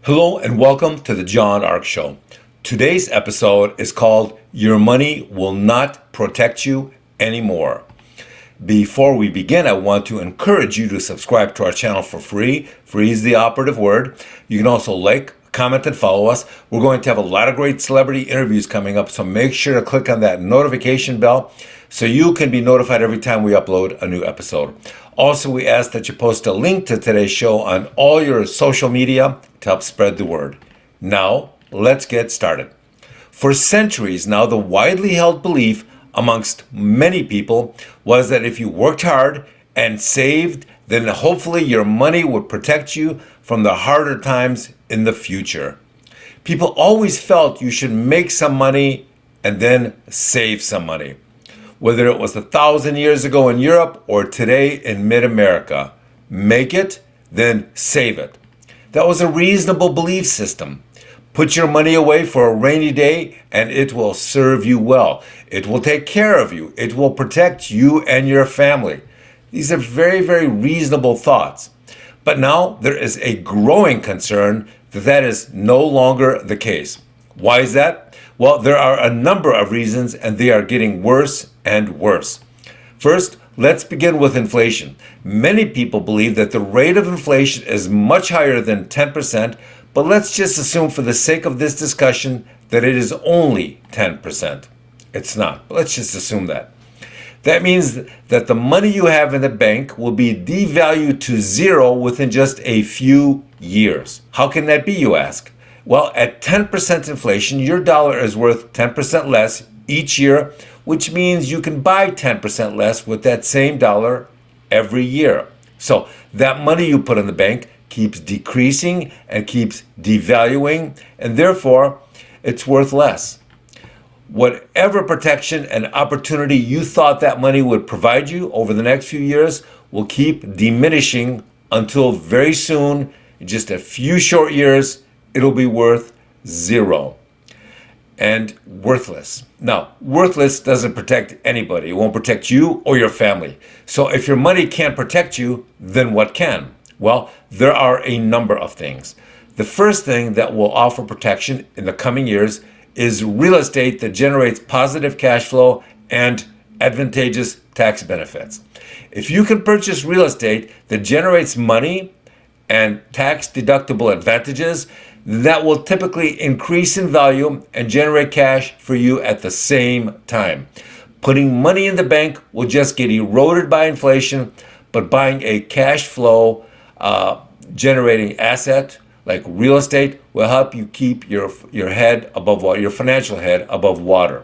Hello and welcome to the John Ark Show. Today's episode is called Your Money Will Not Protect You Anymore. Before we begin, I want to encourage you to subscribe to our channel for free. Free is the operative word. You can also like, comment, and follow us. We're going to have a lot of great celebrity interviews coming up, so make sure to click on that notification bell so you can be notified every time we upload a new episode. Also, we ask that you post a link to today's show on all your social media to help spread the word. Now, let's get started. For centuries now, the widely held belief amongst many people was that if you worked hard and saved, then hopefully your money would protect you from the harder times in the future. People always felt you should make some money and then save some money. Whether it was 1,000 years ago in Europe or today in mid-America, make it, then save it. That was a reasonable belief system. Put your money away for a rainy day and it will serve you well. It will take care of you. It will protect you and your family. These are very, very reasonable thoughts. But now there is a growing concern that that is no longer the case. Why is that? Well, there are a number of reasons and they are getting worse and worse. First, let's begin with inflation. Many people believe that the rate of inflation is much higher than 10%, but let's just assume for the sake of this discussion that it is only 10%. It's not, but let's just assume that. That means that the money you have in the bank will be devalued to zero within just a few years. How can that be, you ask? Well, at 10% inflation, your dollar is worth 10% less each year, which means you can buy 10% less with that same dollar every year. So that money you put in the bank keeps decreasing and keeps devaluing, and therefore it's worth less. Whatever protection and opportunity you thought that money would provide you over the next few years will keep diminishing until very soon, in just a few short years, it'll be worth zero and worthless. Now, worthless doesn't protect anybody. It won't protect you or your family. So if your money can't protect you, then what can? Well, there are a number of things. The first thing that will offer protection in the coming years is real estate that generates positive cash flow and advantageous tax benefits. If you can purchase real estate that generates money and tax deductible advantages, that will typically increase in value and generate cash for you at the same time. Putting money in the bank will just get eroded by inflation, but buying a cash flow generating asset like real estate will help you keep your head above water, your financial head above water.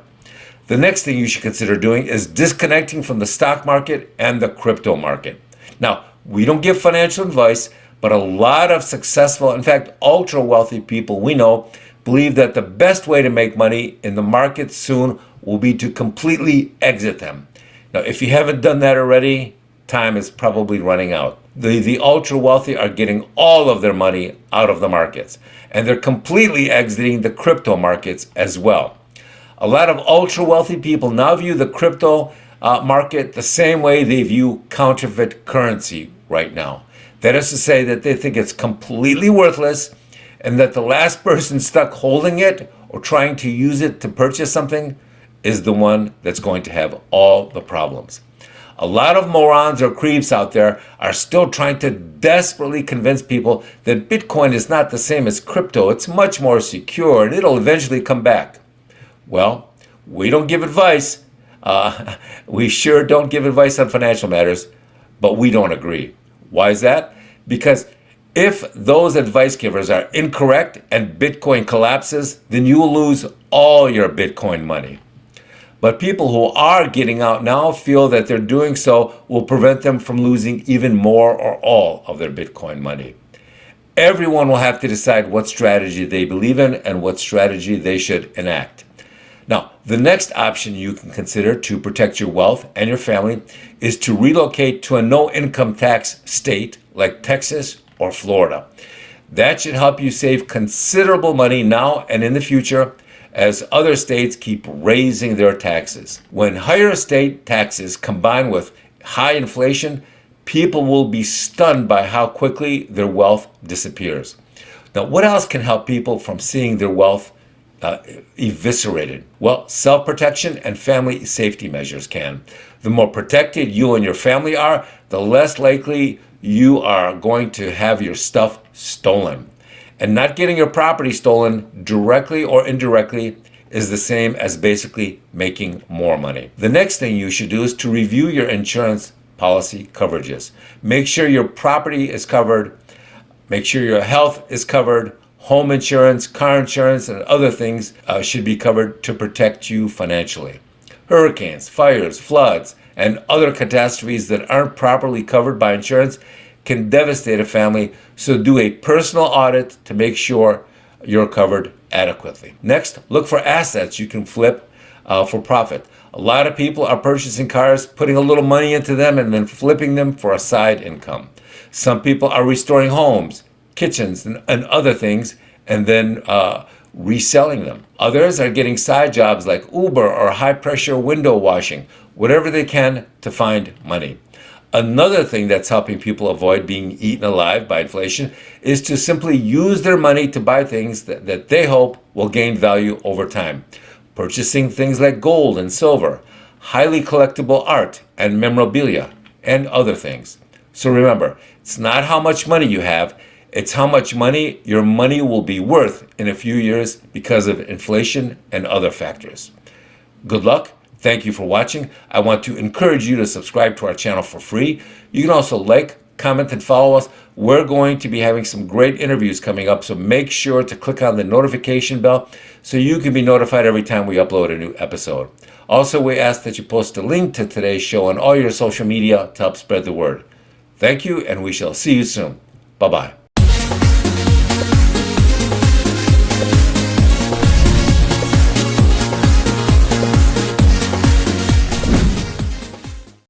The next thing you should consider doing is disconnecting from the stock market and the crypto market. Now, we don't give financial advice, but a lot of successful, in fact, ultra wealthy people we know believe that the best way to make money in the market soon will be to completely exit them. Now, if you haven't done that already, time is probably running out. The ultra wealthy are getting all of their money out of the markets, and they're completely exiting the crypto markets as well. A lot of ultra wealthy people now view the crypto market the same way they view counterfeit currency right now. That is to say that they think it's completely worthless and that the last person stuck holding it or trying to use it to purchase something is the one that's going to have all the problems. A lot of morons or creeps out there are still trying to desperately convince people that Bitcoin is not the same as crypto. It's much more secure and it'll eventually come back. Well, we don't give advice. We sure don't give advice on financial matters, but we don't agree. Why is that? Because if those advice givers are incorrect and Bitcoin collapses, then you will lose all your Bitcoin money. But people who are getting out now feel that they're doing so will prevent them from losing even more or all of their Bitcoin money. Everyone will have to decide what strategy they believe in and what strategy they should enact. Now, the next option you can consider to protect your wealth and your family is to relocate to a no income tax state like Texas or Florida. That should help you save considerable money now and in the future as other states keep raising their taxes. When higher state taxes combine with high inflation, people will be stunned by how quickly their wealth disappears. Now, what else can help people from seeing their wealth eviscerated? Well, self-protection and family safety measures can. The more protected you and your family are, the less likely you are going to have your stuff stolen. And not getting your property stolen directly or indirectly is the same as basically making more money. The next thing you should do is to review your insurance policy coverages. Make sure your property is covered. Make sure your health is covered. Home insurance, car insurance, and other things should be covered to protect you financially. Hurricanes, fires, floods, and other catastrophes that aren't properly covered by insurance can devastate a family, so do a personal audit to make sure you're covered adequately. Next, look for assets you can flip for profit. A lot of people are purchasing cars, putting a little money into them, and then flipping them for a side income. Some people are restoring homes, kitchens, and other things, and then reselling them. Others are getting side jobs like Uber or high-pressure window washing, whatever they can to find money. Another thing that's helping people avoid being eaten alive by inflation is to simply use their money to buy things that they hope will gain value over time. Purchasing things like gold and silver, highly collectible art and memorabilia, and other things. So remember, it's not how much money you have, it's how much money your money will be worth in a few years because of inflation and other factors. Good luck. Thank you for watching. I want to encourage you to subscribe to our channel for free. You can also like, comment, and follow us. We're going to be having some great interviews coming up, so make sure to click on the notification bell so you can be notified every time we upload a new episode. Also, we ask that you post a link to today's show on all your social media to help spread the word. Thank you, and we shall see you soon. Bye-bye.